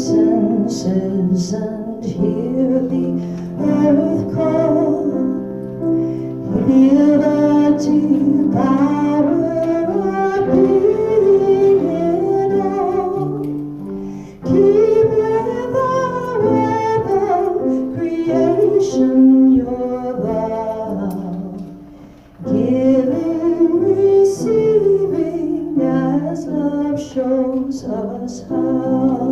senses and hear the earth call. Feel the deep power of being in all. Keep with the web of creation your vow. Giving, receiving as love shows us how.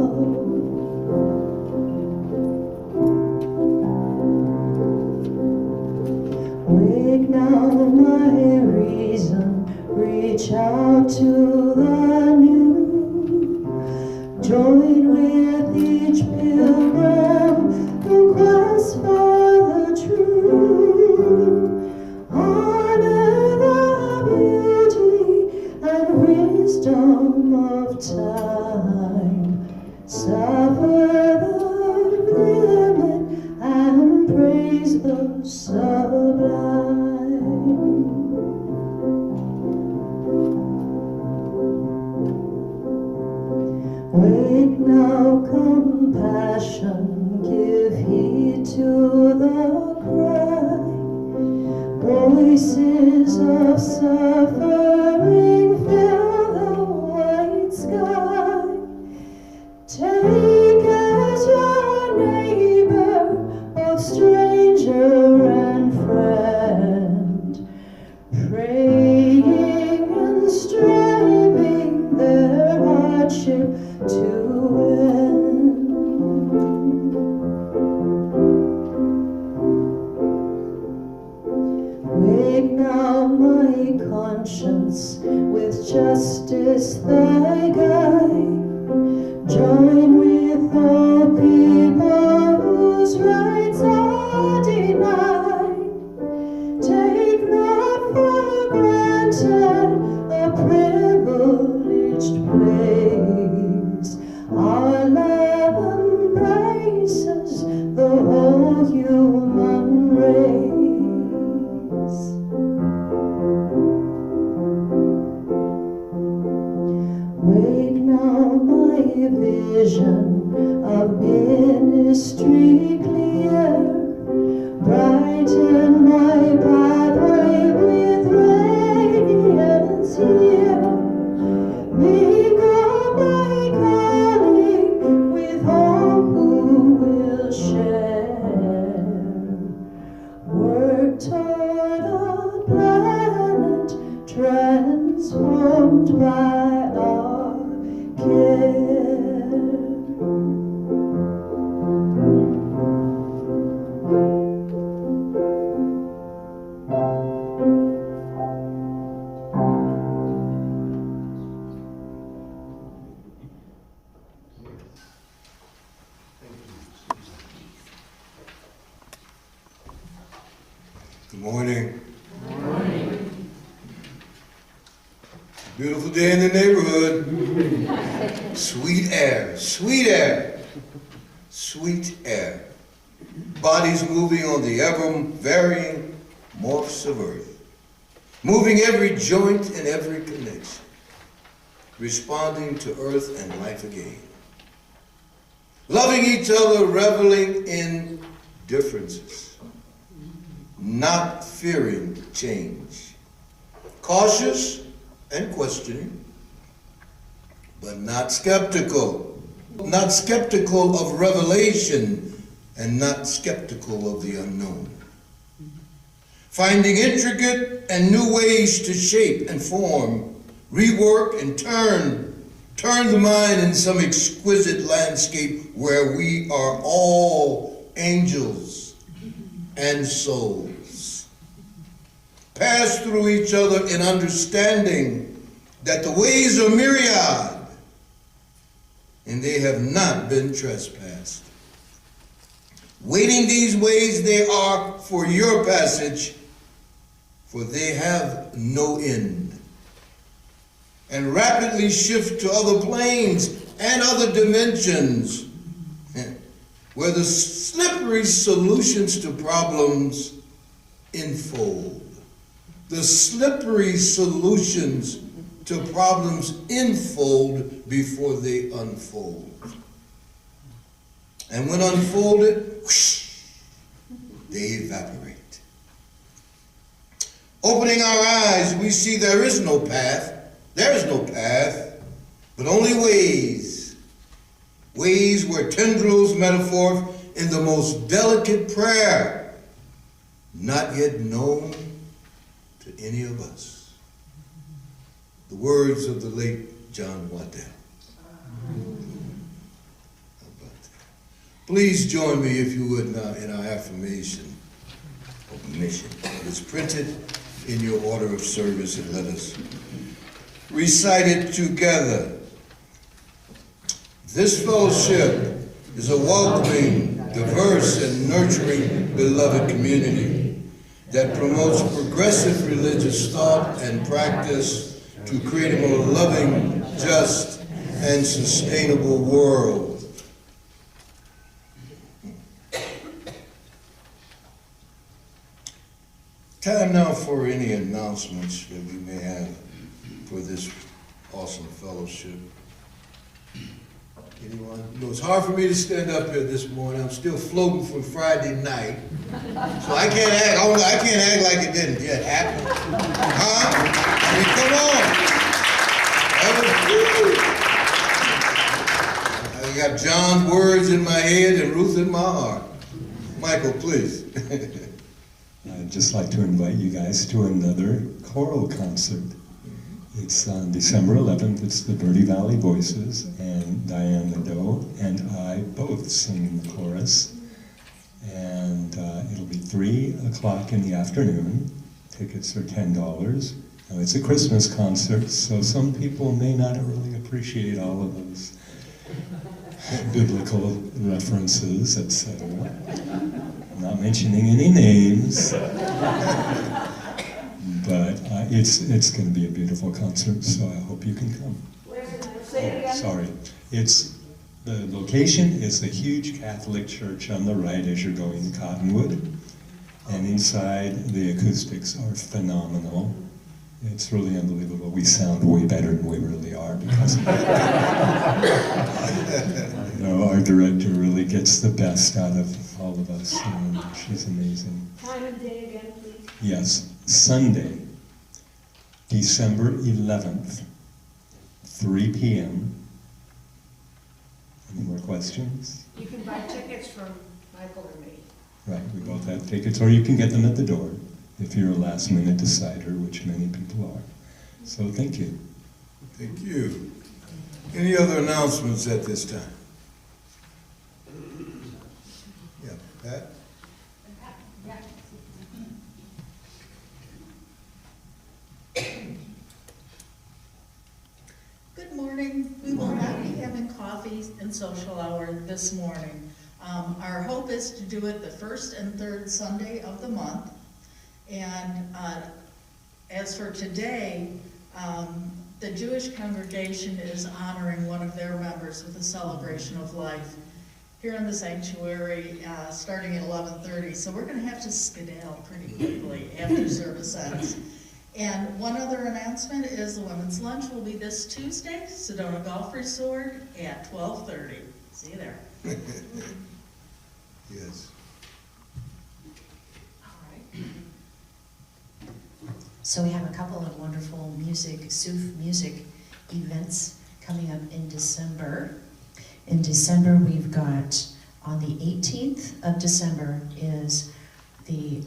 Wake now my reason, reach out to the new. Join with each pilgrim who quests for the true. Honor the beauty and wisdom of time. Suffer the limit and praise the sublime. Wake now, compassion, give heed to the cry. Voices of suffering fill the white sky. Take as your neighbor, both stranger and friend, praying and striving their hardship to end. Wake now my conscience, with justice thy guide. Join with all people whose rights are denied. Take not for granted a privileged place. Our love embraces the whole human race. Wake now my vision of ministry clear. Brighten my pathway with radiance here. Mingle my calling with all who will share. Work toward a planet transformed by our care. Good morning. Good morning. Beautiful day in the neighborhood. Sweet air, sweet air, sweet air. Bodies moving on the ever-varying morphs of earth. Moving every joint and every connection. Responding to earth and life again. Loving each other, reveling in differences. Not fearing change. Cautious and questioning, but not skeptical. Not skeptical of revelation and not skeptical of the unknown. Finding intricate and new ways to shape and form, rework and turn the mind in some exquisite landscape where we are all angels and souls. Pass through each other in understanding that the ways are myriad and they have not been trespassed. Waiting these ways they are for your passage, for they have no end. And rapidly shift to other planes and other dimensions where the slippery solutions to problems enfold. The slippery solutions to problems enfold before they unfold. And when unfolded, whoosh, they evaporate. Opening our eyes, we see there is no path. There is no path, but only ways. Ways where tendrils metaphor in the most delicate prayer, not yet known to any of us. The words of the late John Waddell. Please join me, if you would, now in our affirmation of mission. It is printed in your order of service, and let us recite it together. This fellowship is a welcoming, diverse, and nurturing beloved community that promotes progressive religious thought and practice to create a more loving, just, and sustainable world. Time now for any announcements that we may have for this awesome fellowship. Anyone? You know, it's hard for me to stand up here this morning. I'm still floating from Friday night. So I can't act like it didn't yet happen. Huh? I mean, come on. I got John's words in my head and Ruth in my heart. Michael, please. I'd just like to invite you guys to another choral concert. It's on December 11th. It's the Verde Valley Voices, and Diane Nadeau and I both sing the chorus. And it'll be 3 o'clock in the afternoon. Tickets are $10. Now, it's a Christmas concert, so some people may not really appreciate all of those biblical references, etc. I'm not mentioning any names, but it's going to be a beautiful concert, so I hope you can come. Sorry. The location is a huge Catholic church on the right as you're going to Cottonwood, and inside the acoustics are phenomenal. It's really unbelievable. We sound way better than we really are because of that. You know, our director really gets the best out of all of us, and she's amazing. Time and day again, please. Yes, Sunday, December 11th, 3 p.m. Any more questions? You can buy tickets from Michael or me. Right, we both have tickets, or you can get them at the door if you're a last-minute decider, which many people are. So thank you. Thank you. Any other announcements at this time? Yeah, Pat? Good morning. We will not be having coffee and social hour this morning. Our hope is to do it the first and third Sunday of the month. And as for today, the Jewish congregation is honoring one of their members with a celebration of life here in the sanctuary, starting at 11:30. So we're going to have to skedaddle pretty quickly after service ends. And one other announcement is the women's lunch will be this Tuesday, Sedona Golf Resort at 12:30. See you there. Yes. So we have a couple of wonderful Suf music events coming up in December. In December, we've got, on the 18th of December, is the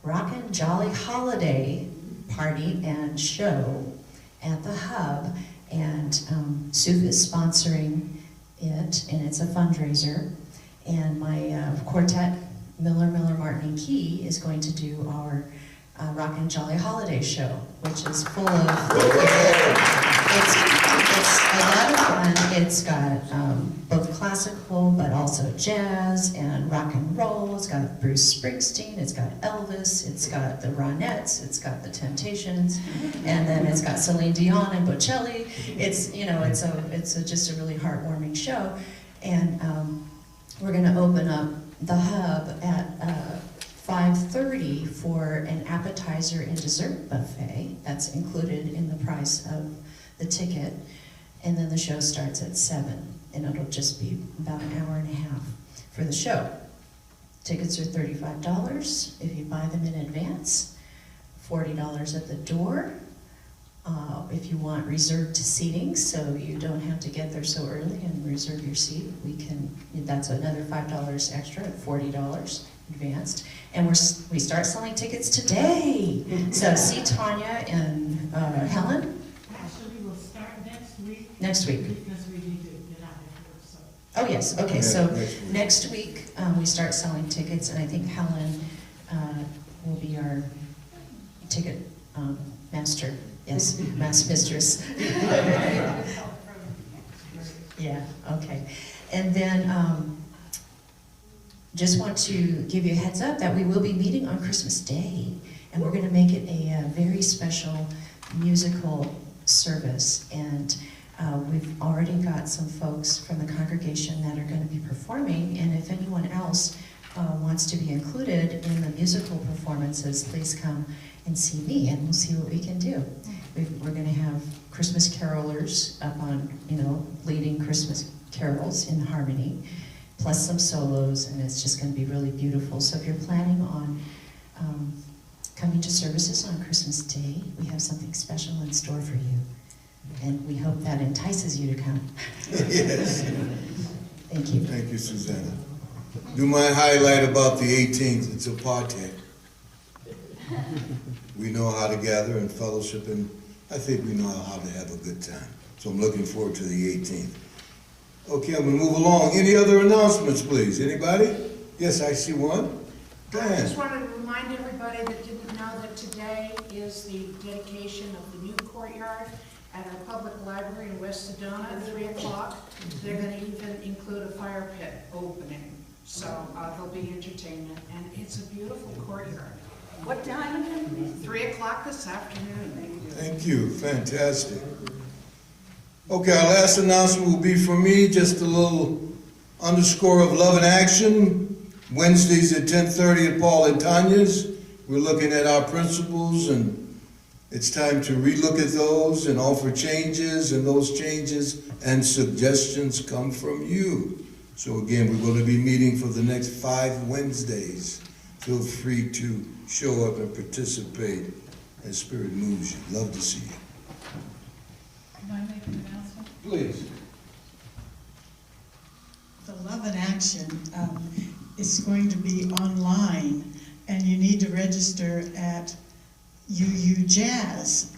Rockin' Jolly Holiday Party and Show at the Hub. And Suf is sponsoring it, and it's a fundraiser. And my quartet, Miller, Martin, and Key, is going to do our Rockin' Jolly Holiday Show, which is full of, it's a lot of fun. It's got both classical, but also jazz and rock and roll. It's got Bruce Springsteen, it's got Elvis, it's got the Ronettes, it's got the Temptations, and then it's got Celine Dion and Bocelli. It's, you know, it's just a really heartwarming show. And we're gonna open up the Hub at 5:30 for an appetizer and dessert buffet. That's included in the price of the ticket. and then the show starts at 7, and it'll just be about an hour and a half for the show. Tickets are $35 if you buy them in advance, $40 at the door. If you want reserved seating, so you don't have to get there so early and reserve your seat, that's another $5 extra at $40 advanced. And we start selling tickets today. So see Tanya and Helen Actually, we'll start next week. next week. Because we need to get out of here, so. Oh, yes, okay, Yeah, so next week. next week, we start selling tickets, and I think Helen will be our ticket master, yes, mass mistress. Yeah, okay. And then, just want to give you a heads up that we will be meeting on Christmas Day, and we're gonna make it a very special musical service. And we've already got some folks from the congregation that are gonna be performing, and if anyone else wants to be included in the musical performances, please come and see me, and we'll see what we can do. We're gonna have Christmas carolers up on, leading Christmas carols in harmony, plus some solos, and it's just gonna be really beautiful. So if you're planning on coming to services on Christmas Day, we have something special in store for you. And we hope that entices you to come. Yes. Thank you. Thank you, Susanna. Do my highlight about the 18th. It's a party. We know how to gather and fellowship, and I think we know how to have a good time. So I'm looking forward to the 18th. Okay, I'm gonna move along. Any other announcements, please? Anybody? Yes, I see one. Go I ahead. just wanted to remind everybody that didn't know that today is the dedication of the new courtyard at our public library in West Sedona at 3 o'clock. They're gonna even include a fire pit opening, so there'll be entertainment, and it's a beautiful courtyard. What time again? 3 o'clock this afternoon. Thank you. Fantastic. Okay, our last announcement will be from me, just a little underscore of love and action. Wednesdays at 10:30 at Paul and Tanya's. We're looking at our principles, and it's time to relook at those and offer changes, and those changes and suggestions come from you. So again, we're going to be meeting for the next 5 Wednesdays. Feel free to show up and participate as Spirit moves you. Love to see you. Can I make an announcement? Please. The Love in Action is going to be online, and you need to register at UU Jazz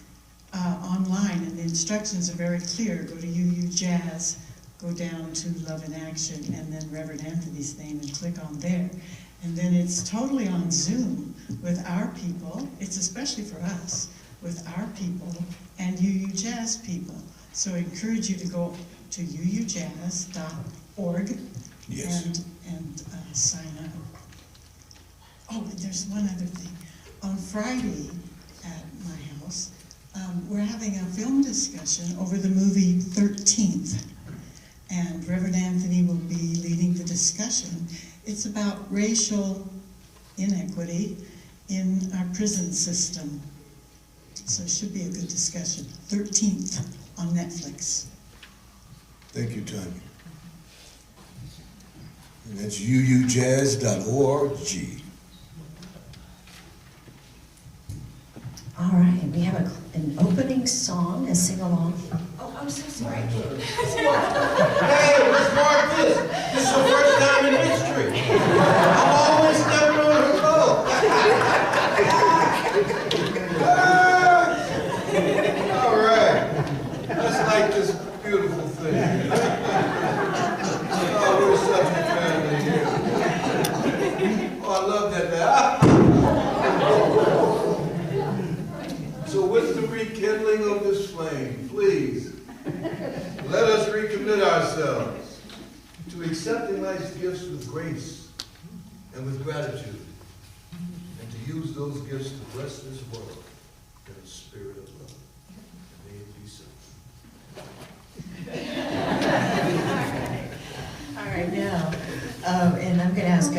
online, and the instructions are very clear. Go to UU Jazz, go down to Love in Action, and then Reverend Anthony's name, and click on there. And then it's totally on Zoom with our people. It's especially for us, with our people and UU Jazz people. So I encourage you to go to uujazz.org Yes. and sign up. Oh, and there's one other thing. On Friday at my house, we're having a film discussion over the movie 13th. And Reverend Anthony will be leading the discussion. It's about racial inequity in our prison system. So it should be a good discussion. 13th on Netflix. Thank you, Tanya. And that's uujazz.org. All right, we have an opening song, a sing-along. Oh, I'm so sorry. Hey, let's mark this. This is the first time in history. I'm always stepping on her toe. All right. Let's light this beautiful thing. Oh, we're such a family here. Oh, I love that. So with the rekindling of this flame, please, let us recommit ourselves to accepting life's gifts with grace and with gratitude, and to use those gifts to bless this world in a spirit of love. And may it be so. All right, now, and I'm going to ask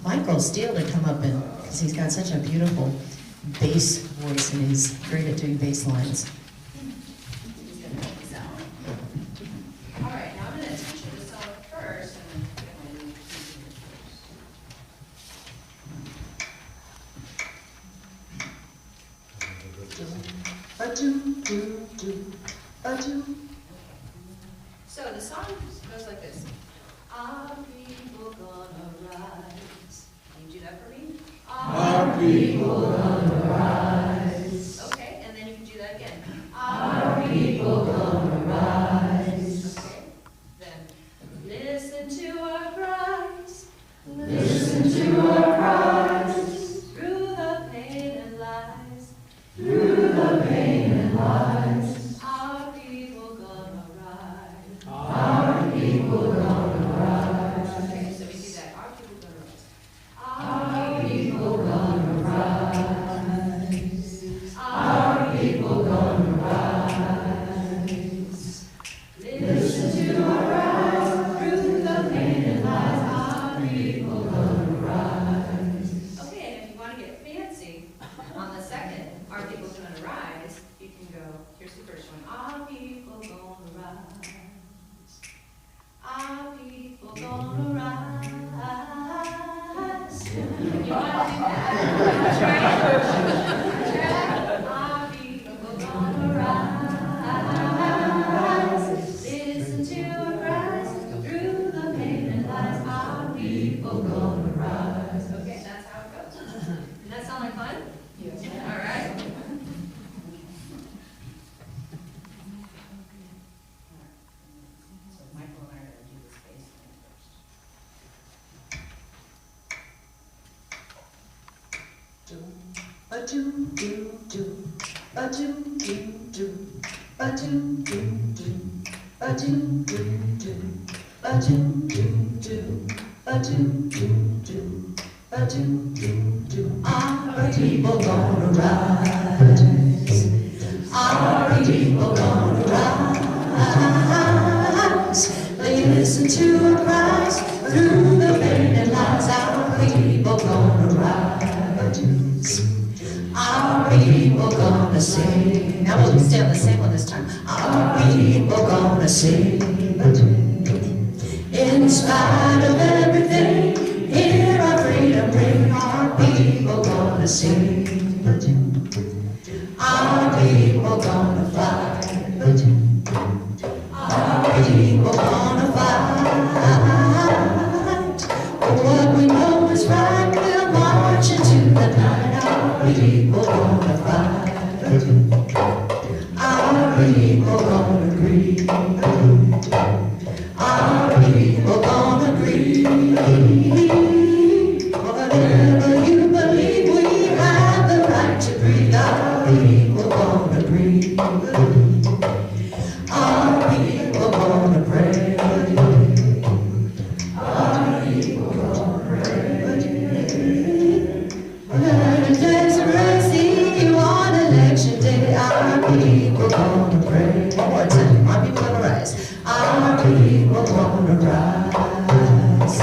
Michael Steele to come up, and because he's got such a beautiful bass voice and he's great at doing bass lines. So the song goes like this. Our people gonna rise. Can you do that for me? Our people gonna rise. Okay, and then you can do that again. Our people gonna rise. Okay, then listen to our cries. Listen to our cries. Through the pain and lies. Through the pain and lies. Our people gonna rise. Our people gonna rise. Okay, so we do that. Our people gonna rise. Our people gonna rise. Our people gonna rise. Listen to our cries. Through the pain and lies. Our people gonna rise. Okay, and if you want to get fancy, on the second, our people gonna rise, you can go, here's the first one. Our people gonna rise. Our people gonna rise. You want to do that? Try it. Our people gonna rise. Listen to our cries. Through the pain and lies. Our people gonna rise. Okay, that's how it goes. Does that sound like fun? Yes. All right. So Michael and I are going to do this bass line Our people gonna rise. Our people gonna rise. Listen to our cries through the pain and lies. Our people gonna rise. Our people gonna sing. Now we'll stay on the same one this time. Our people gonna sing. In spite of everything, hear our freedom ring. Our people gonna sing. Our people gonna fight. Our people gonna fight. For what we know is right, we'll march into the night. Our people gonna fight. Our people gonna agree. Our people gonna agree. Whatever you believe, we have the right to breathe. Our people gonna agree. Our people gonna pray. Our people gonna pray. There's a mercy on election day. Our people gonna pray. One more time. Our people gonna rise. Our people gonna rise.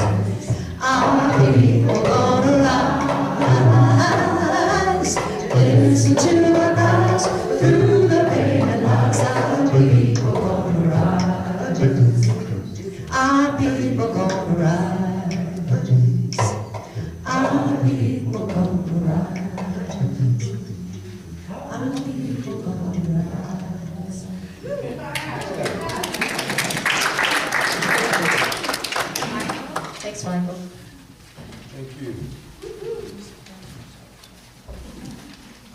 Our people gonna rise. Listen to our cries through the pain and lies. Our people gonna rise. Our people gonna rise. Our people gonna rise. Our people gonna rise. Thanks, Michael. Thank you.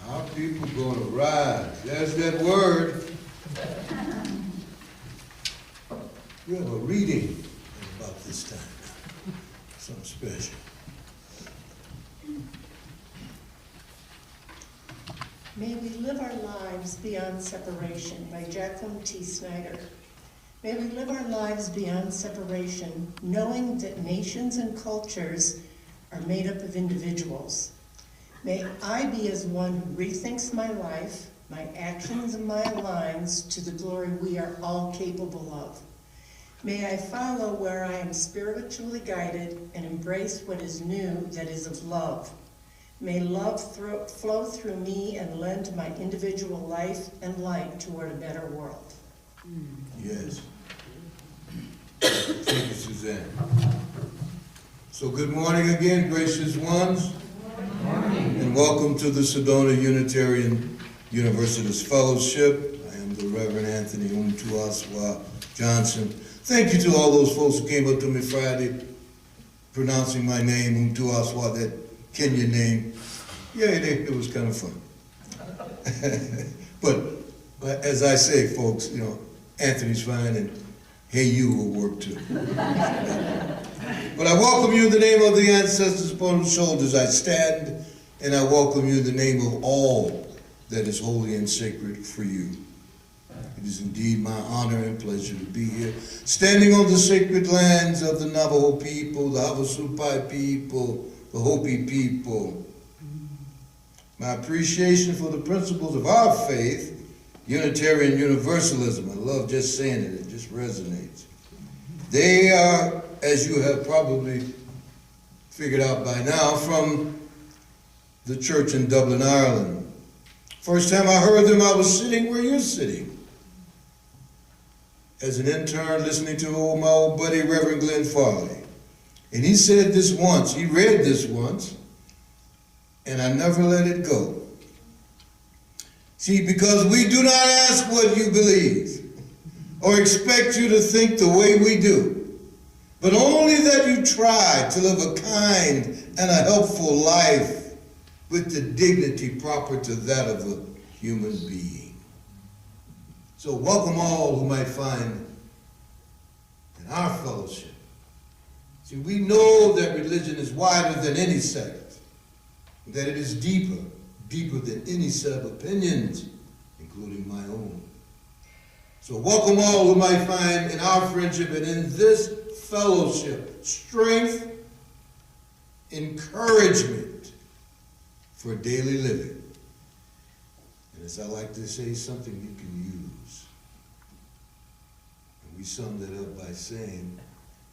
Our people gonna rise. There's that word. We have a reading about this time. Something special. May we live our lives beyond separation by Jacqueline T. Snyder. May we live our lives beyond separation, knowing that nations and cultures are made up of individuals. May I be as one who rethinks my life, my actions and my lines to the glory we are all capable of. May I follow where I am spiritually guided and embrace what is new that is of love. May love flow through me and lend my individual life and light toward a better world. Yes. Thank you, Suzanne. So good morning again, gracious ones. Good morning. And welcome to the Sedona Unitarian Universalist Fellowship. I am the Reverend Anthony Umtuaswa Johnson. Thank you to all those folks who came up to me Friday pronouncing my name, Umtuaswa, that Kenyan name. Yeah, it was kind of fun. But as I say, folks, you know, Anthony's fine and hey, you will work too. But I welcome you in the name of the ancestors upon whose shoulders I stand, and I welcome you in the name of all that is holy and sacred for you. It is indeed my honor and pleasure to be here, standing on the sacred lands of the Navajo people, the Havasupai people, the Hopi people. My appreciation for the principles of our faith, Unitarian Universalism. I love just saying it, it just resonates. They are, as you have probably figured out by now, from the church in Dublin, Ireland. First time I heard them, I was sitting where you're sitting. As an intern listening to my old buddy, Reverend Glenn Farley. And he said this once, he read this once, and I never let it go. See, because we do not ask what you believe or expect you to think the way we do, but only that you try to live a kind and a helpful life with the dignity proper to that of a human being. So welcome all who might find in our fellowship. See, we know that religion is wider than any sect, that it is deeper than any set of opinions, including my own. So welcome all who might find in our friendship and in this fellowship strength, encouragement for daily living. And as I like to say, something you can use. And we summed it up by saying,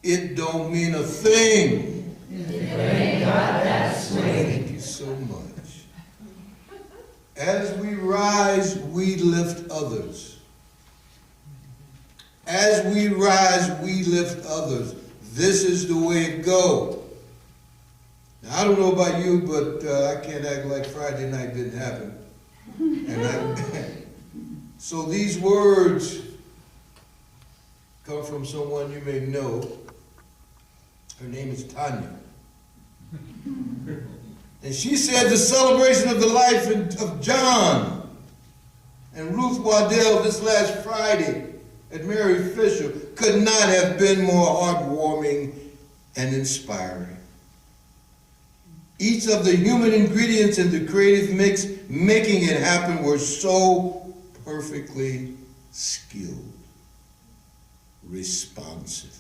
it don't mean a thing. It ain't got that swing. Thank you so much. As we rise, we lift others. As we rise, we lift others. This is the way it goes. Now, I don't know about you, but I can't act like Friday night didn't happen. So these words come from someone you may know. Her name is Tanya. And she said the celebration of the life of John and Ruth Waddell this last Friday at Mary Fisher could not have been more heartwarming and inspiring. Each of the human ingredients in the creative mix making it happen were so perfectly skilled, responsive,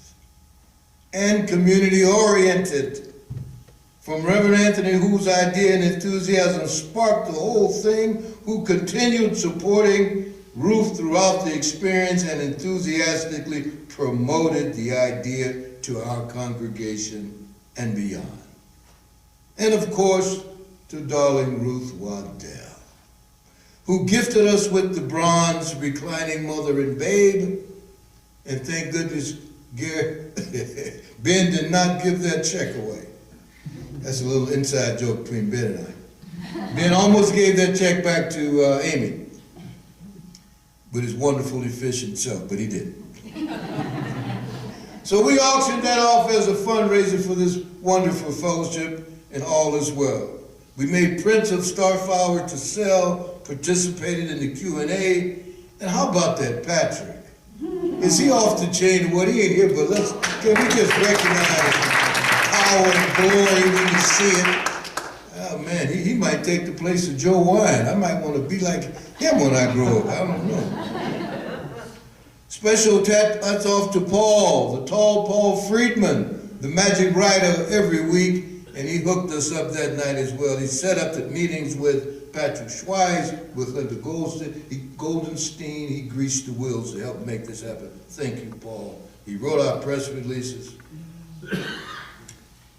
and community-oriented. From Reverend Anthony, whose idea and enthusiasm sparked the whole thing, who continued supporting Ruth throughout the experience and enthusiastically promoted the idea to our congregation and beyond. And of course, to darling Ruth Waddell, who gifted us with the bronze reclining mother and babe. And thank goodness Ben did not give that check away. That's a little inside joke between Ben and I. Ben almost gave that check back to Amy with his wonderful, efficient self, but he didn't. So we auctioned that off as a fundraiser for this wonderful fellowship, and all is well. We made prints of Starflower to sell, participated in the Q&A, and how about that Patrick? Is he off the chain? Well, he ain't here, but can we just recognize power and glory when you see it? Oh man, he might take the place of Joe Wine. I might want to be like him when I grow up. I don't know. Special hats off to Paul, the tall Paul Friedman, the magic writer every week, and he hooked us up that night as well. He set up the meetings with Patrick Schweiss, with Linda Goldenstein. He greased the wheels to help make this happen. Thank you, Paul. He wrote our press releases.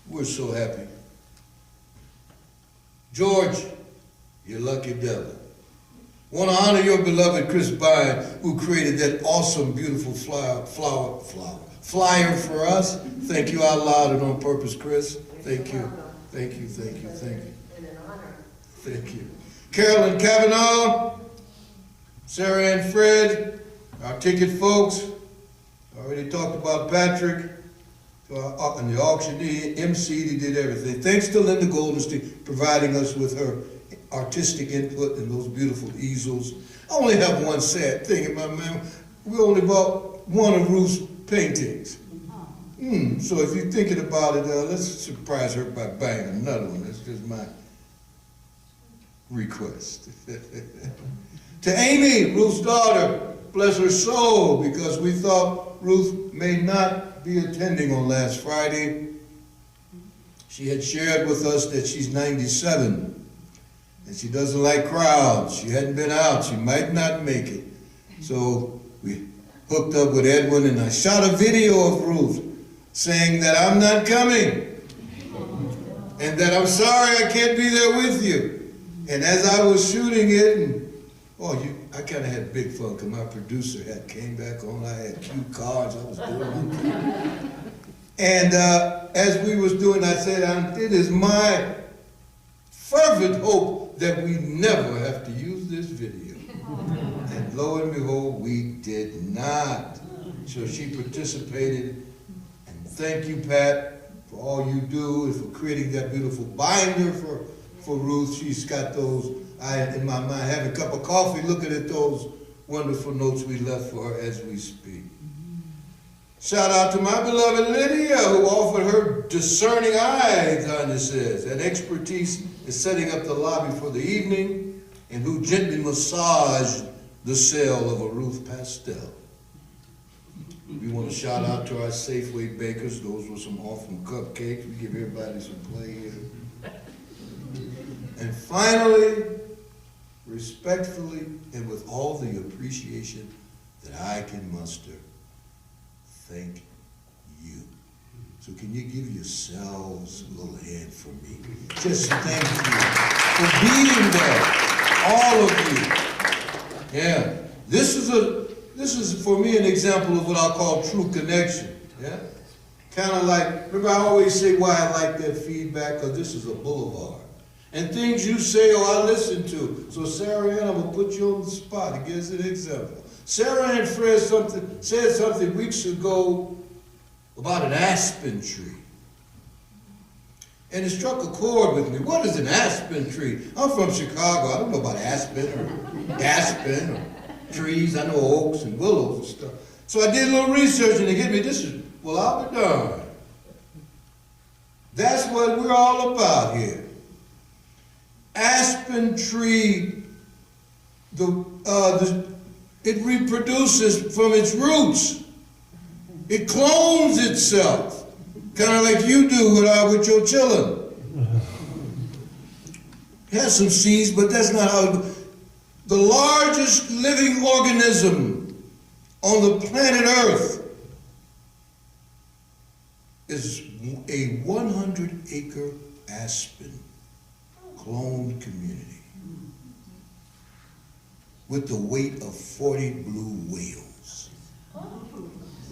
We're so happy. George, you lucky devil. Want to honor your beloved Chris Byrne, who created that awesome, beautiful flyer for us. Thank you out loud and on purpose, Chris. Thank you. Thank you, thank you, thank you. And an honor. Thank you. Carolyn Cavanaugh, Sarah and Fred, our ticket folks. Already talked about Patrick, and the auctioneer, MC, they did everything. Thanks to Linda Goldenstein providing us with her artistic input and those beautiful easels. I only have one sad thing in my mind. We only bought one of Ruth's paintings. So if you're thinking about it, let's surprise her by buying another one. That's just my request. To Amy, Ruth's daughter, bless her soul, because we thought Ruth may not be attending on last Friday. She had shared with us that she's 97, and she doesn't like crowds. She hadn't been out. She might not make it. So we hooked up with Edwin, and I shot a video of Ruth saying that I'm not coming, and that I'm sorry I can't be there with you. And as I was shooting it, and I kind of had big fun because my producer came back on. I had cue cards. I was doing my thing. And as we was doing, I said, it is my fervent hope that we never have to use this video. And lo and behold, we did not. So she participated. And thank you, Pat, for all you do and for creating that beautiful binder for Ruth. She's got those. In my mind, have a cup of coffee, looking at those wonderful notes we left for her as we speak. Shout out to my beloved Lydia, who offered her discerning eye, Tanya says, and expertise in setting up the lobby for the evening, and who gently massaged the sale of a Ruth pastel. We want to shout out to our Safeway bakers. Those were some awesome cupcakes. We give everybody some play here. And finally, respectfully and with all the appreciation that I can muster, thank you. So can you give yourselves a little hand for me? Just thank you for being there, all of you. Yeah, this is for me an example of what I'll call true connection. Yeah, kind of like, remember I always say why I like that feedback, because this is a boulevard. And things you say or I listen to. So Sarah Ann, I'm going to put you on the spot to give us an example. Sarah Ann Fred said something weeks ago about an aspen tree. And it struck a chord with me. What is an aspen tree? I'm from Chicago. I don't know about aspen or trees. I know oaks and willows and stuff. So I did a little research and it hit me. Well, I'll be darned. That's what we're all about here. Aspen tree, it reproduces from its roots. It clones itself, kind of like you do with your children. It has some seeds, but that's not how. The largest living organism on the planet Earth is a 100-acre aspen cloned community with the weight of 40 blue whales.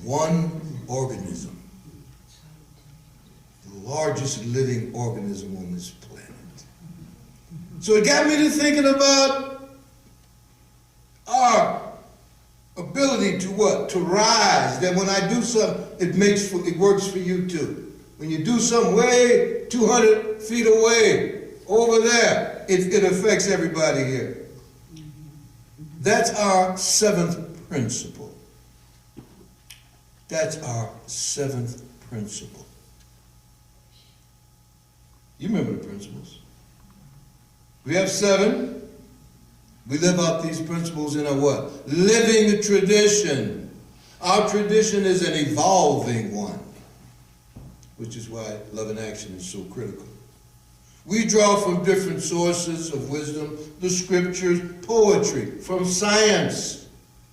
One organism, the largest living organism on this planet. So it got me to thinking about our ability to what? To rise. That when I do something, it works for you too. When you do something way 200 feet away, over there, it affects everybody here. That's our seventh principle. That's our seventh principle. You remember the principles. We have 7. We live out these principles in a what? Living tradition. Our tradition is an evolving one, which is why Love in Action is so critical. We draw from different sources of wisdom, the scriptures, poetry, from science,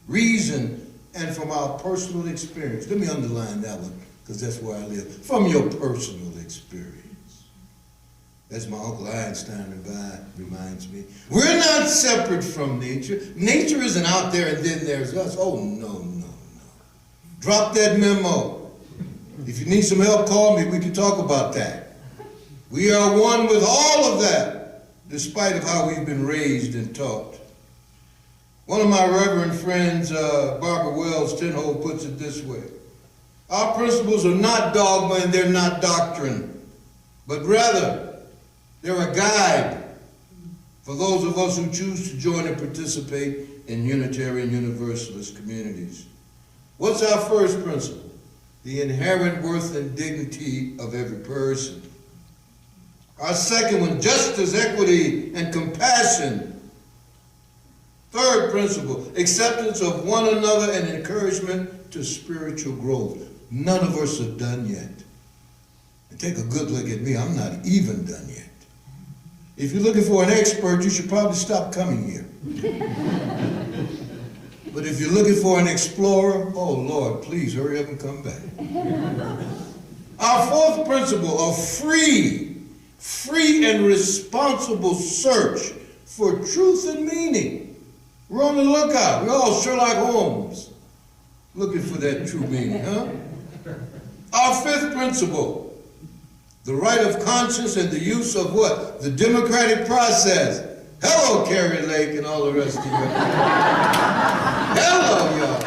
reason, and from our personal experience. Let me underline that one, because that's where I live. From your personal experience. As my Uncle Einstein reminds me, we're not separate from nature. Nature isn't out there and then there's us. Oh, no. Drop that memo. If you need some help, call me. We can talk about that. We are one with all of that, despite of how we've been raised and taught. One of my reverend friends, Barbara Wells Tinhold, puts it this way. Our principles are not dogma and they're not doctrine, but rather they're a guide for those of us who choose to join and participate in Unitarian Universalist communities. What's our first principle? The inherent worth and dignity of every person. Our second one, justice, equity, and compassion. Third principle, acceptance of one another and encouragement to spiritual growth. None of us are done yet. And take a good look at me, I'm not even done yet. If you're looking for an expert, you should probably stop coming here. But if you're looking for an explorer, oh Lord, please hurry up and come back. Our fourth principle, a free and responsible search for truth and meaning. We're on the lookout. We're all Sherlock Holmes looking for that true meaning, huh? Our fifth principle, the right of conscience and the use of what? The democratic process. Hello, Carrie Lake and all the rest of you. Hello, y'all.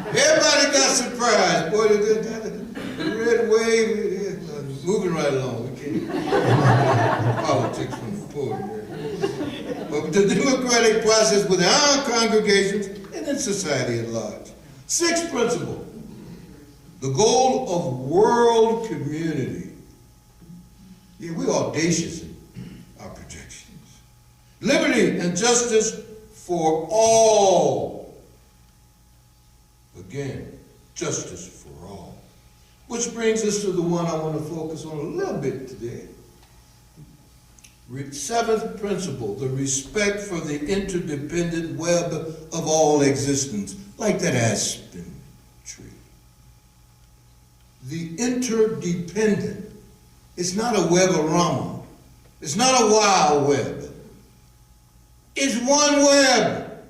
Everybody got surprised. Boy, the red wave, moving right along. We can't politics from the podium. But the democratic process within our congregations and in society at large. Sixth principle, the goal of world community. Yeah, we're audacious in our projections. Liberty and justice for all. Again, justice for all. Which brings us to the one I want to focus on a little bit today. Seventh principle, the respect for the interdependent web of all existence, like that aspen tree. The interdependent. It's not a web-a-rama. It's not a wild web. It's one web.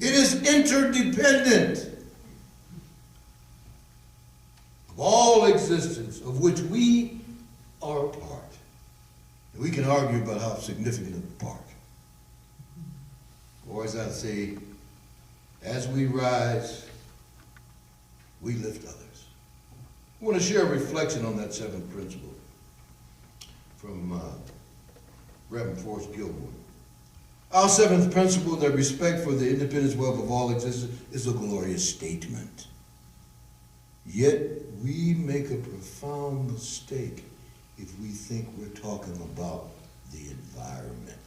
It is interdependent of all existence, of which we are a part. We can argue about how significant of a part. Or as I say, as we rise, we lift others. I want to share a reflection on that seventh principle from Reverend Forrest Gilmore. Our seventh principle, that respect for the independence web of all existence, is a glorious statement. Yet we make a profound mistake if we think we're talking about the environment.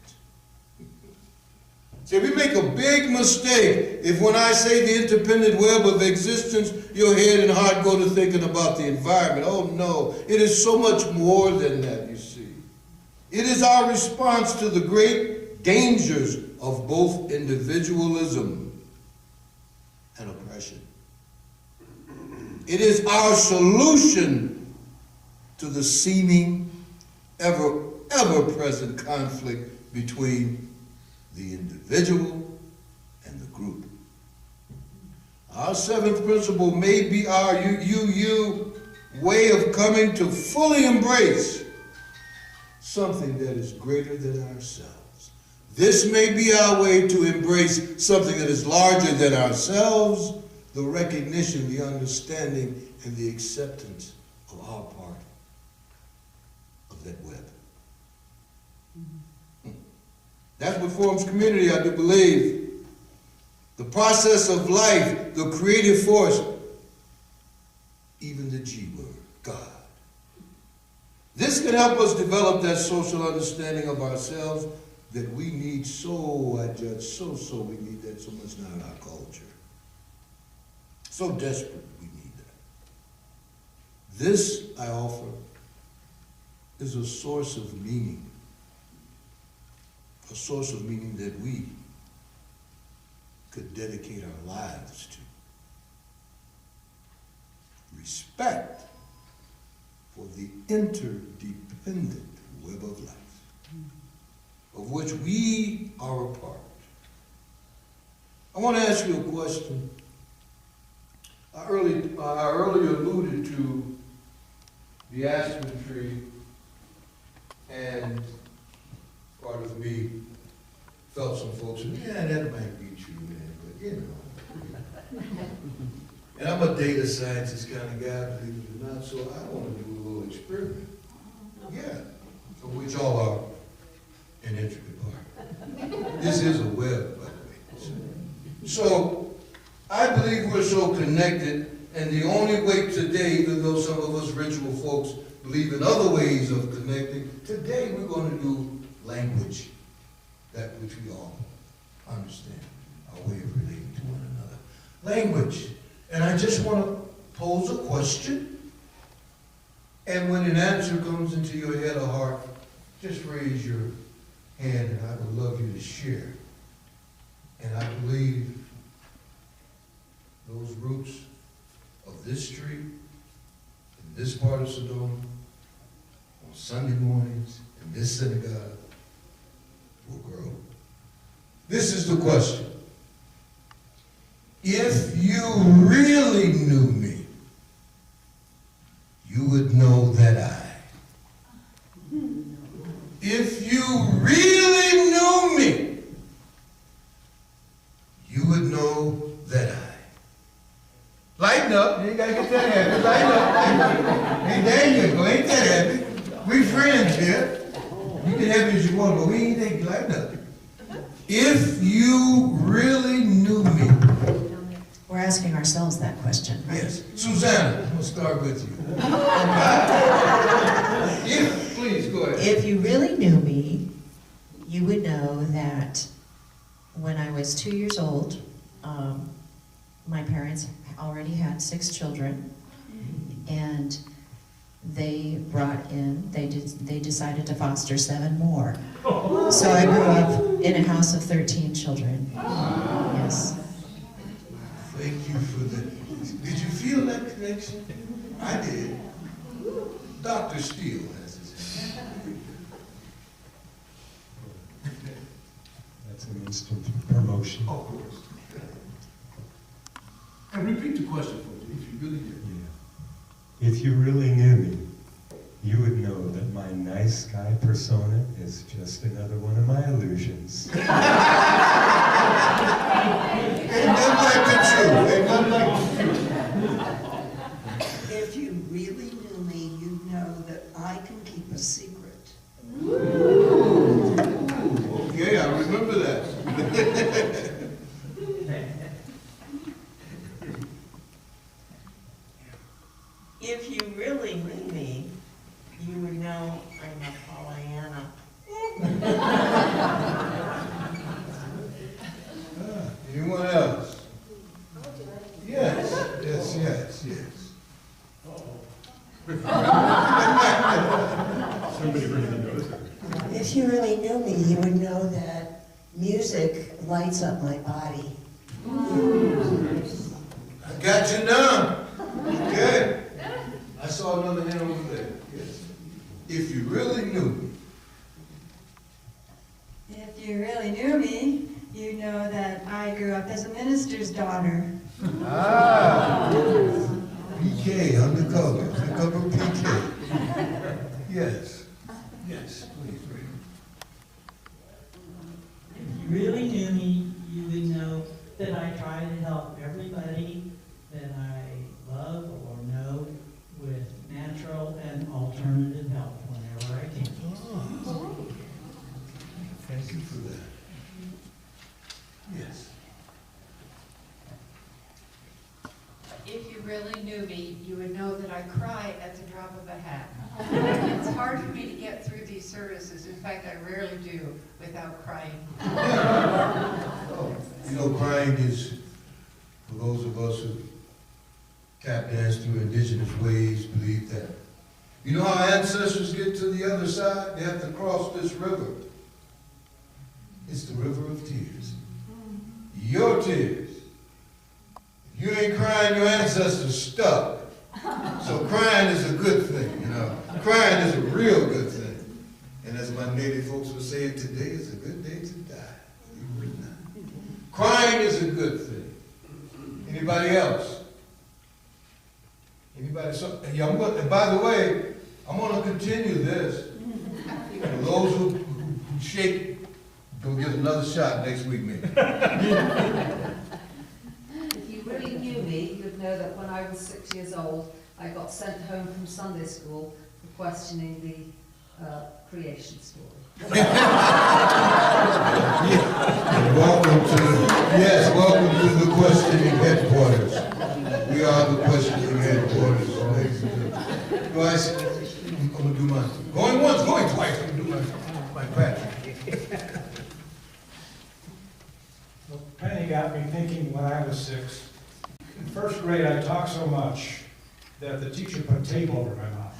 See, we make a big mistake if when I say the independent web of existence, your head and heart go to thinking about the environment. Oh no, it is so much more than that, you see. It is our response to the great dangers of both individualism and oppression. It is our solution to the seeming ever-present conflict between the individual and the group. Our seventh principle may be our way of coming to fully embrace something that is greater than ourselves. This may be our way to embrace something that is larger than ourselves, the recognition, the understanding, and the acceptance of our part of that web. That's what forms community, I do believe. The process of life, the creative force, even the G word, God. This can help us develop that social understanding of ourselves that we need so, I judge, so we need that so much now in our culture. So desperate we need that. This, I offer, is a source of meaning. A source of meaning that we could dedicate our lives to. Respect for the interdependent web of life, of which we are a part. I want to ask you a question. I earlier alluded to the aspen tree and part of me felt some folks said, yeah, that might be true, man, but you know. And I'm a data scientist kind of guy, believe it or not, so I want to do a little experiment. Yeah, of which all are an intricate part. This is a web, by the way. So I believe we're so connected, and the only way today, even though some of us ritual folks believe in other ways of connecting, today we're going to do language, that which we all understand, our way of relating to one another. Language. And I just want to pose a question, and when an answer comes into your head or heart, just raise your hand, and I would love you to share. And I believe those roots of this tree, in this part of Sedona, on Sunday mornings, in this synagogue, will grow. This is the question. If you really knew me, you would know that I. If you really knew me, you would know that I. Lighten up. You ain't got to get that happy. Lighten up. Hey, there you go. Ain't that happy? We friends here. You can have it as you want, but we ain't lighten up. If you really knew me. We're asking ourselves that question, right? Yes. Susanna, I'm going to start with you. Please, go ahead. If you really knew me, you would know that when I was 2 years old, my parents already had 6 children, and they decided to foster 7 more. So I grew up in a house of 13 children. Yes. Thank you for that. Did you feel that connection? I did. Dr. Steele has his hand. That's an instant promotion. Of course. And repeat the question for me, if you really did. Yeah. If you really knew me, you would know that my nice guy persona is just another one of my illusions. Ain't nothing like the truth. Ain't nothing like the truth. If you really knew me, you'd know that I can keep a secret. Okay, I remember that. If you really knew me, you would know I'm a Pollyanna. Anyone else? Yes, yes, yes, yes. Somebody really knows it. If you really knew me, you would know that music lights up my body. I got you now. Okay. I saw another hand over there. Yes. If you really knew me. If you really knew me, you know that I grew up as a minister's daughter. Ah. PK, undercover PK. Yes. Yes, please, Ray. If you really knew me, you would know that I try to help everybody that I love or know with natural and alternative help whenever I can. Oh. Thank you for that. Yes. If you really knew me, you would know that I cry at the drop of a hat. It's hard for me to get through these services. In fact, I rarely do without crying. You know, crying is, for those of us who tap dance through indigenous ways, believe that. You know how ancestors get to the other side? They have to cross this river. It's the river of tears. Your tears. If you ain't crying, your ancestors stuck. So crying is a good thing, you know. Crying is a real good thing. And as my native folks would say, today is a good day to die. You would not. Crying is a good thing. Anybody else? Anybody? Yeah, and by the way, I'm going to continue this. For those who shake Go get another shot next week, maybe. If you really knew me, you'd know that when I was 6 years old, I got sent home from Sunday school for questioning the creation story. Welcome to the questioning headquarters. We are the questioning headquarters. Guys, I'm gonna do my, going once, going twice, I'm gonna do my Patrick. Well, Penny got me thinking when I was 6. In first grade, I talked so much that the teacher put tape over my mouth.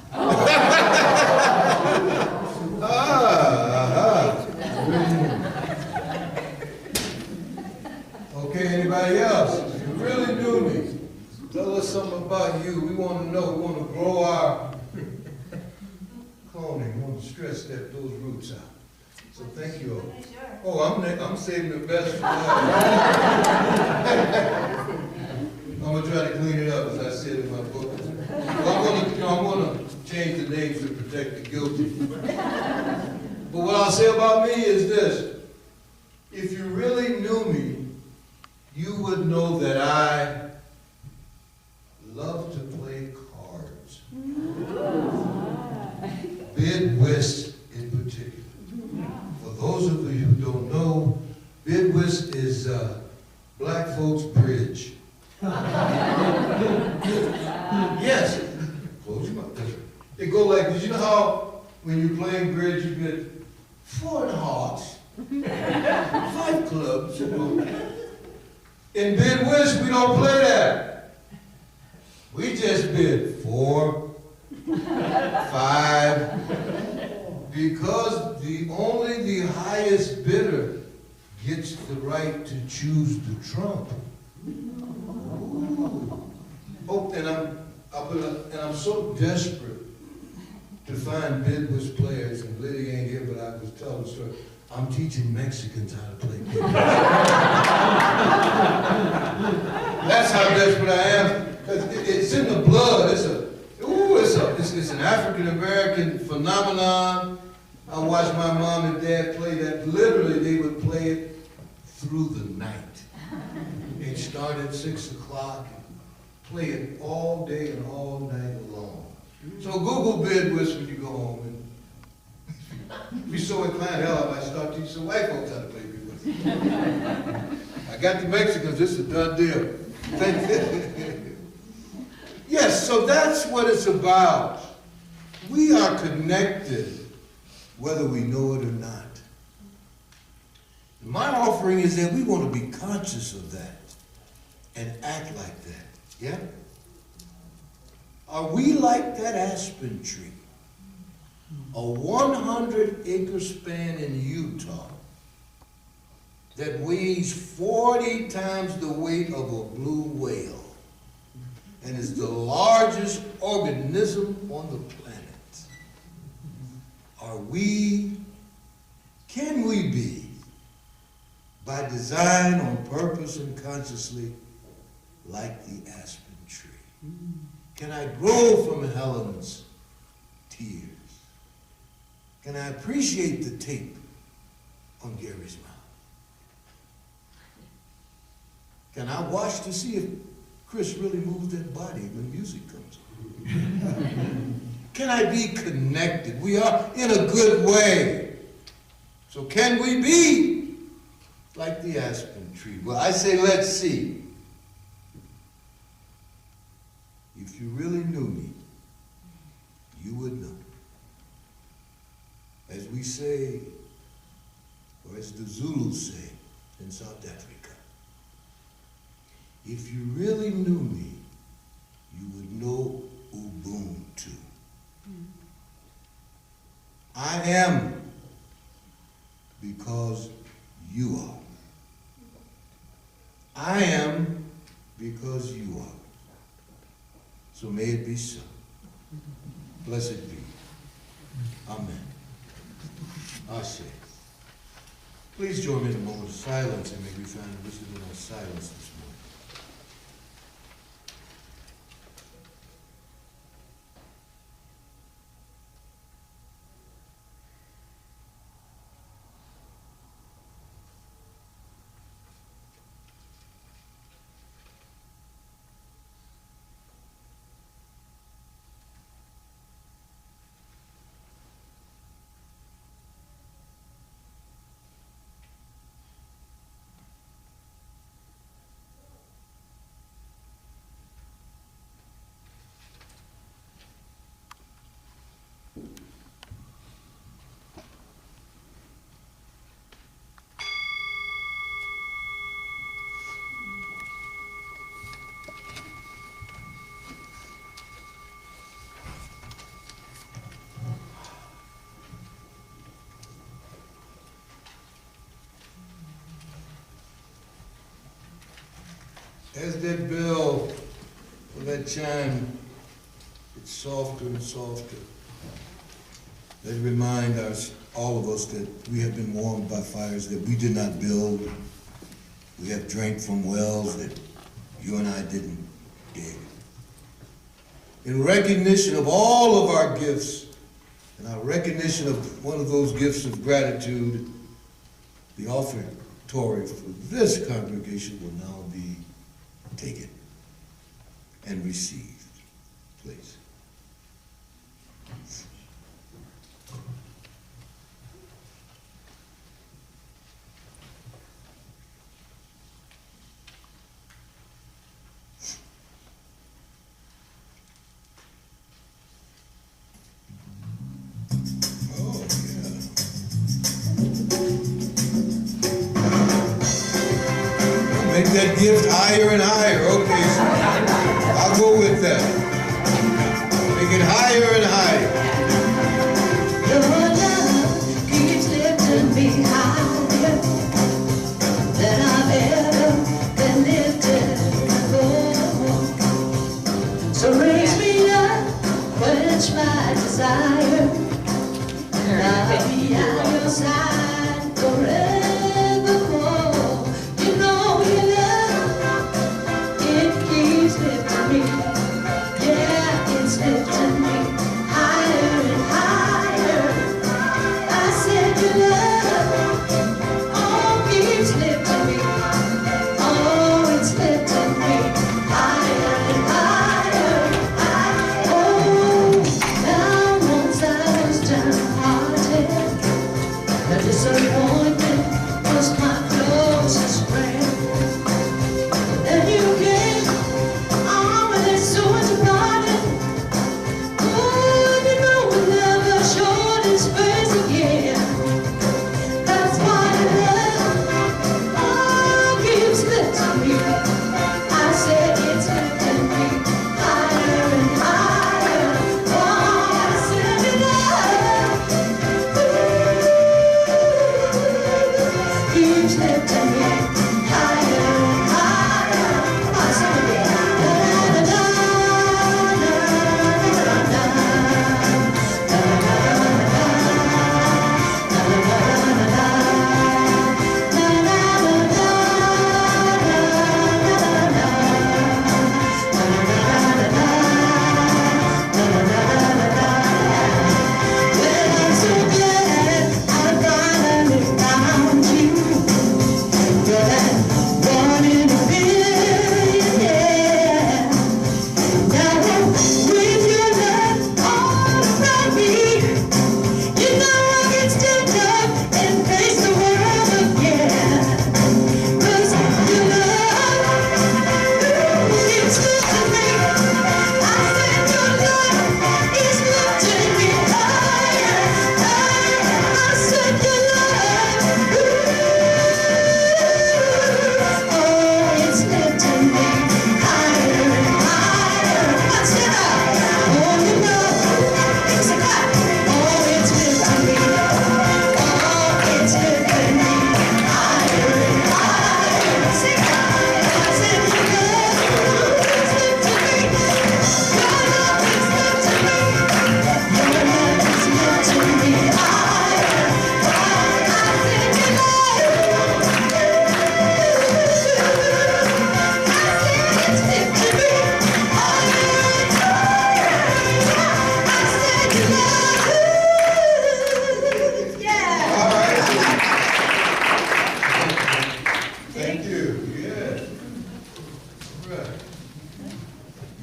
Okay, anybody else? If you really knew me, tell us something about you. We want to know. We want to grow our cloning. We want to stress those roots out. So thank you all. Oh, I'm saving the best for last. I'm gonna try to clean it up as I said in my book. Well, I'm gonna change the names to protect the guilty. But what I'll say about me is this. If you really knew me, you would know that I love to play cards. Bid whist in particular. For those of you who don't know, bid whist is black folks' bridge. Yes. Close your mouth. It go like this. You know how when you're playing bridge, you get 4 hearts, 5 clubs. In bid whist, we don't play that. We just bid 4, 5, because only the highest bidder gets the right to choose the trump. Oh, and I'm so desperate to find bid whist players, and Liddy ain't here, but I was telling the story. I'm teaching Mexicans how to play bid whist. That's how desperate I am. It's in the blood. It's an African American phenomenon. I watched my mom and dad play that. Literally, they would play it through the night. They'd start at 6 o'clock and play it all day and all night long. So Google bid whist when you go home. And if you're so inclined, hell, I might start teaching some white folks how to play bid whist. I got the Mexicans. This is a done deal. Yes, so that's what it's about. We are connected, whether we know it or not. My offering is that we want to be conscious of that and act like that. Yeah? Are we like that aspen tree? A 100-acre span in Utah that weighs 40 times the weight of a blue whale and is the largest organism on the planet. Can we be, by design, on purpose, and consciously, like the aspen tree? Can I grow from Helen's tears? Can I appreciate the tape on Gary's mouth? Can I watch to see if Chris really moves that body when music comes on? Can I be connected? We are in a good way. So can we be like the aspen tree? Well, I say let's see. If you really knew me, you would know. As we say, or as the Zulus say in South Africa, if you really knew me, you would know Ubuntu. I am because you are. I am because you are. So may it be so. Blessed be. Amen. Ashe. Please join me in a moment of silence, and may we find wisdom in our silence this morning. As that bell or that chime gets softer and softer, let it remind us, all of us, that we have been warmed by fires that we did not build. We have drank from wells that you and I didn't dig. In recognition of all of our gifts, and our recognition of one of those gifts of gratitude, the offertory for this congregation will now be taken and received, please. Make that gift higher and higher. Okay, I'll go with that. Make it higher and higher. Your love keeps lifting me higher than I've ever been lifted before. So raise me up, quench my desire, and I'll be at your side forevermore. You know your love, it keeps lifting me. Yeah, it's lifting me higher and higher. I said your love, oh, keeps lifting me. Oh, it's lifting me higher and higher. Oh, now once I was downhearted, the disappointment was my closest friend. Then you came, and so much departed. Oh, you know we'll never show this face again. That's why love, oh, keeps lifting me. I said it's lifting me higher and higher. Oh, I said love, keeps lifting me higher and higher. I said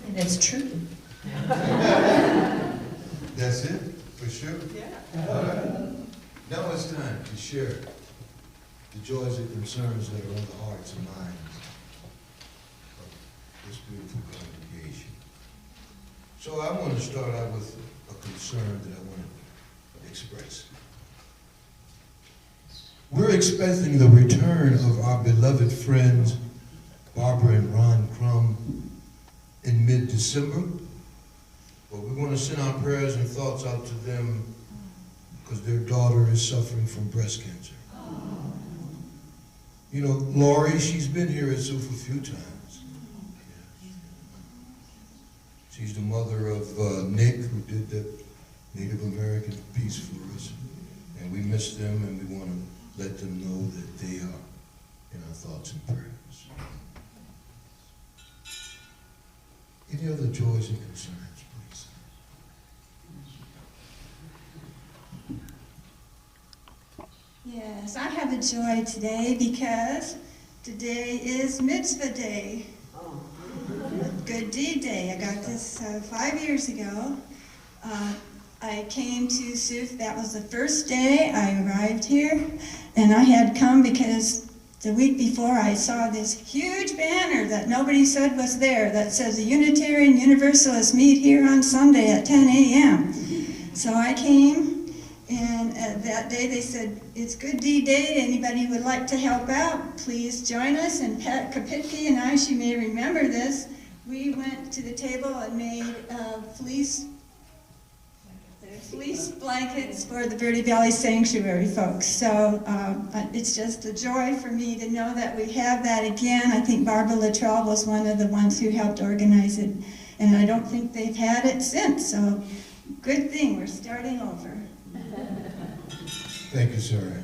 and it's true. That's it, for sure? Yeah. All right. Now it's time to share the joys and concerns that are on the hearts and minds of this beautiful congregation. So I want to start out with a concern that I want to express. We're expecting the return of our beloved friends, Barbara and Ron Crum, in mid-December. But we want to send our prayers and thoughts out to them because their daughter is suffering from breast cancer. You know, Lori, she's been here at Suf a few times. She's the mother of Nick, who did that Native American piece for us. And we miss them, and we want to let them know that they are in our thoughts and prayers. Any other joys and concerns, please? Yes, I have a joy today because today is Mitzvah Day. Good Deed Day. I got this 5 years ago. I came to Suf, that was the first day I arrived here, and I had come because the week before I saw this huge banner that nobody said was there that says the Unitarian Universalists meet here on Sunday at 10 a.m. So I came, and that day they said, it's Good Deed Day, anybody who would like to help out, please join us. And Pat Kopitke and I, she may remember this, we went to the table and made fleece blankets for the Verde Valley Sanctuary folks. So it's just a joy for me to know that we have that again. I think Barbara Luttrell was one of the ones who helped organize it, and I don't think they've had it since. So good thing, we're starting over. Thank you, Sarah.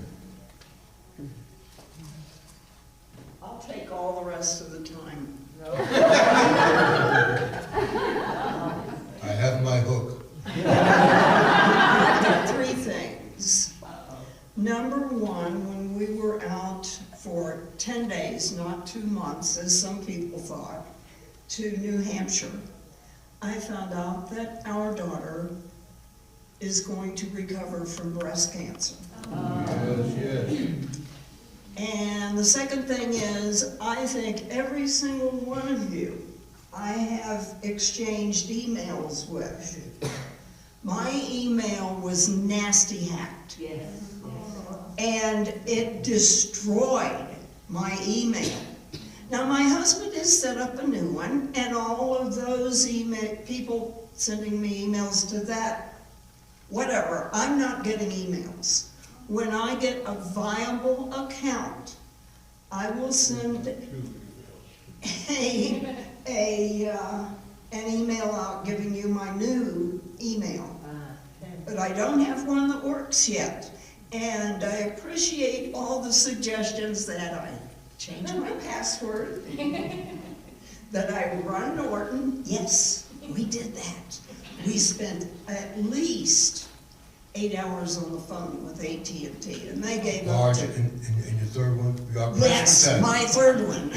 I'll take all the rest of the time. I have my hook. Three things. Number one, when we were out for 10 days, not 2 months, as some people thought, to New Hampshire, I found out that our daughter is going to recover from breast cancer. Yes, yes. And the second thing is, I think every single one of you I have exchanged emails with. My email was nasty hacked. Yes. And it destroyed my email. Now my husband has set up a new one, and all of those people sending me emails to that, whatever, I'm not getting emails. When I get a viable account, I will send an email out giving you my new email. But I don't have one that works yet. And I appreciate all the suggestions that I change my password, that I run Norton. Yes, we did that. We spent at least 8 hours on the phone with AT&T, and they gave up. Marge, and your third one? Yes, my third one.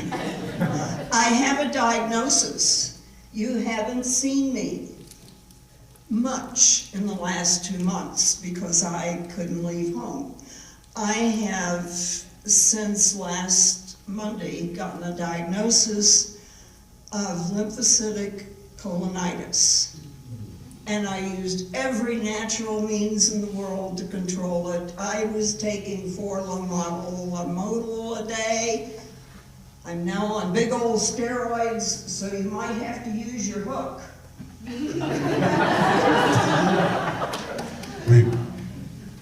I have a diagnosis. You haven't seen me much in the last 2 months because I couldn't leave home. I have, since last Monday, gotten a diagnosis of lymphocytic colonitis. And I used every natural means in the world to control it. I was taking 4 Lamodal a day. I'm now on big old steroids, so you might have to use your hook.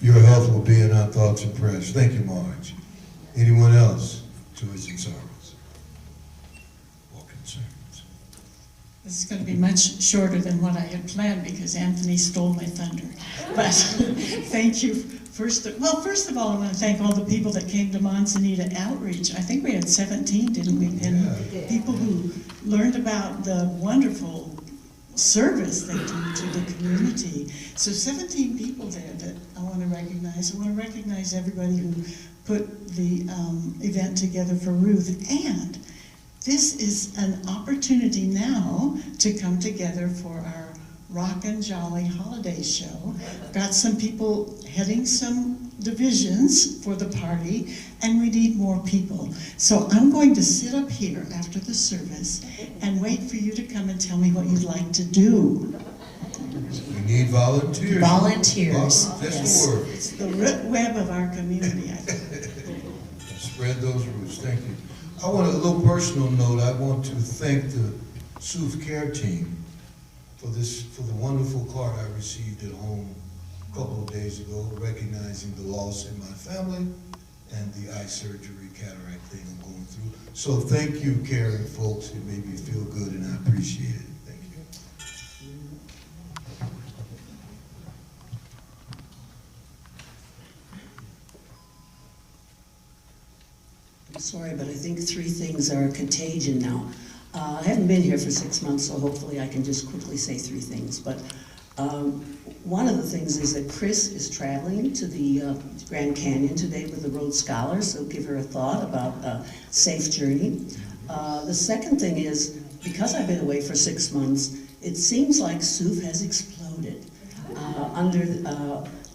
Your health will be in our thoughts and prayers. Thank you, Marge. Anyone else? Joys and sorrows or concerns? This is going to be much shorter than what I had planned because Anthony stole my thunder. But thank you. First of all, I want to thank all the people that came to Manzanita Outreach. I think we had 17, didn't we? And people who learned about the wonderful service they do to the community. So 17 people there that I want to recognize. I want to recognize everybody who put the event together for Ruth. And this is an opportunity now to come together for our Rockin' Jolly Holiday Show. Got some people heading some divisions for the party, and we need more people. So I'm going to sit up here after the service and wait for you to come and tell me what you'd like to do. We need volunteers. Volunteers. That's yes. the word. It's the root web of our community, I think. Spread those roots. Thank you. I want a little personal note. I want to thank the Suf Care team for the wonderful card I received at home a couple of days ago, recognizing the loss in my family and the eye surgery, cataract thing I'm going through. So thank you, caring folks. It made me feel good, and I appreciate it. Thank you. story, but I think three things are a contagion now. I haven't been here for 6 months, so hopefully I can just quickly say three things. But one of the things is that Chris is traveling to the Grand Canyon today with the Rhodes Scholars, so give her a thought about a safe journey. The second thing is, because I've been away for 6 months, it seems like SUF has exploded. Under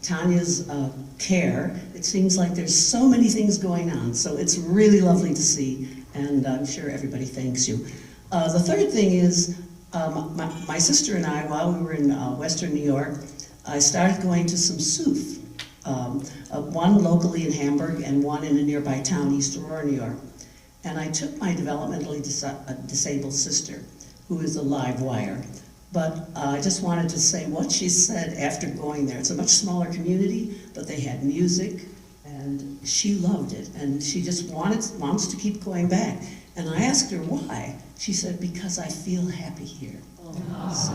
Tanya's care, it seems like there's so many things going on, so it's really lovely to see, and I'm sure everybody thanks you. The third thing is, my sister and I, while we were in Western New York, I started going to some SUF, one locally in Hamburg and one in a nearby town, East Aurora, New York. And I took my developmentally disabled sister, who is a live wire. But I just wanted to say what she said after going there. It's a much smaller community, but they had music, and she loved it. And she just wants to keep going back. And I asked her why. She said, because I feel happy here. So.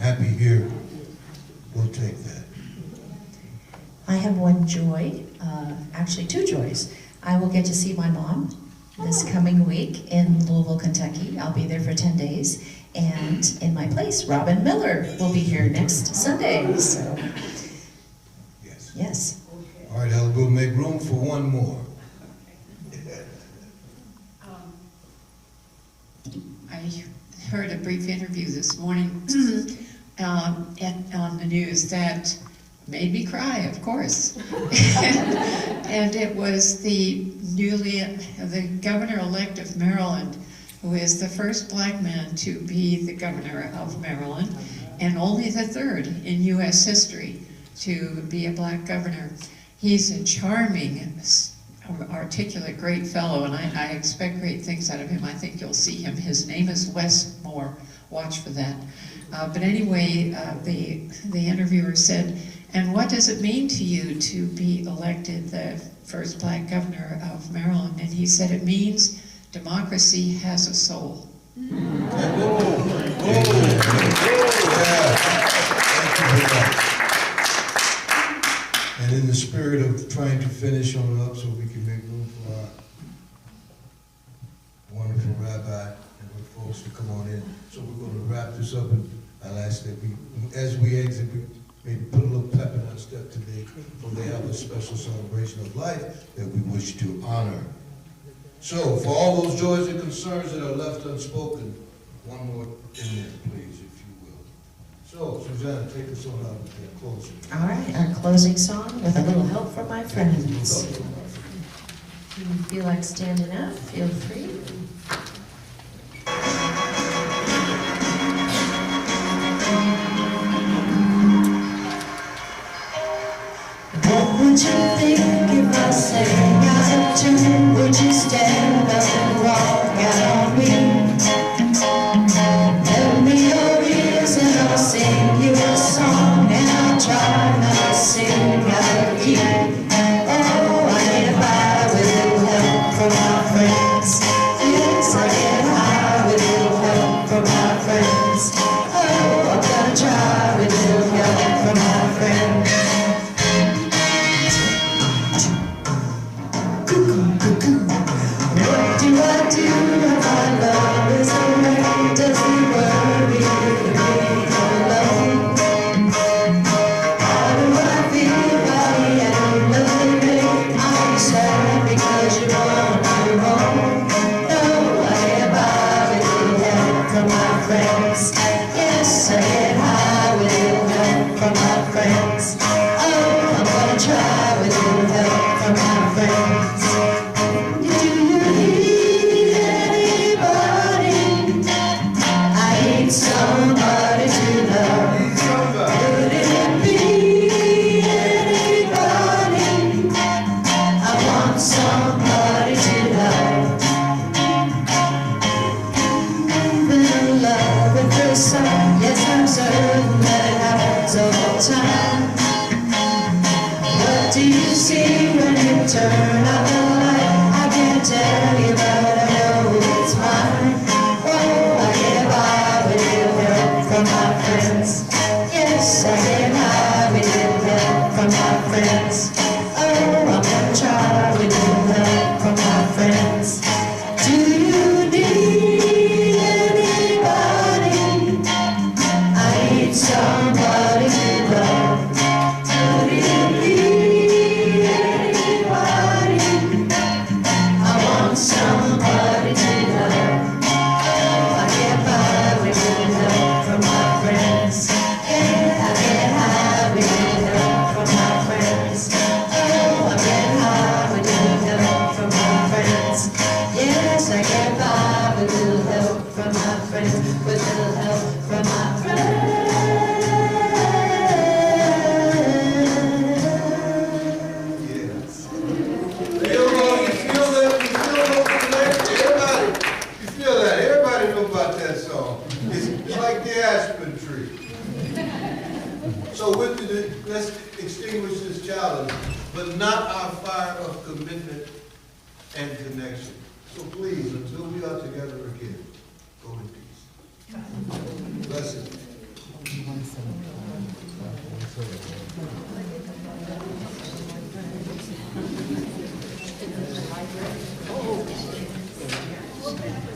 Happy here, we'll take that. I have one joy, actually two joys. I will get to see my mom this coming week in Louisville, Kentucky. I'll be there for 10 days. And in my place, Robin Miller will be here next Sunday. So. Yes. Yes. All right, Ella, we'll make room for one more. I heard a brief interview this morning on the news that made me cry, of course. And it was the governor-elect of Maryland, who is the first black man to be the governor of Maryland, and only the third in U.S. history to be a black governor. He's a charming, articulate, great fellow, and I expect great things out of him. I think you'll see him. His name is Wes Moore. Watch for that. But anyway, the interviewer said, and what does it mean to you to be elected the first black governor of Maryland? And he said, it means democracy has a soul. And in the spirit of trying to finish on up so we can make room for our wonderful rabbi and her folks to come on in. So we're going to wrap this up, and I'll ask that we, as we exit, we maybe put a little pep in our step today, for they have a special celebration of life that we wish to honor. So, for all those joys and concerns that are left unspoken, one more in there, please, if you will. So, Susanna, take us on out with that closing. All right, our closing song with a little help from my friends. If you feel like standing up, feel free. What would you think if I sang out of tune? Would you stand up and walk out on me? Lend me your ears and I'll sing you a song, and I'll try not to sing out of key. Oh, I get by with a little help from my friends. Yes, I get high with a little help from my friends. Oh, I'm gonna try with a little help from my friends. What do I do if my love is away? Does he worry if he's alone? How do I feel by the end of the day? I'm sad because you want me home. No, I get by with a little help from my friends. Yes, I get high with a little help from my friends. Oh, I'm gonna try with a little help from my friends. Somebody to love. Could it be anybody? I want somebody to love. In love at first sight, yes, I'm certain that it happens all the time. What do you see when you turn out the light? I can't tell you, but I know it's mine. Oh, I get by with a little help from my friends. Yes, I get by with a little help from my friends. Oh, I'm gonna try with a little help not our fire of commitment and connection. So please, until we are together again, go in peace. Blessings. Oh.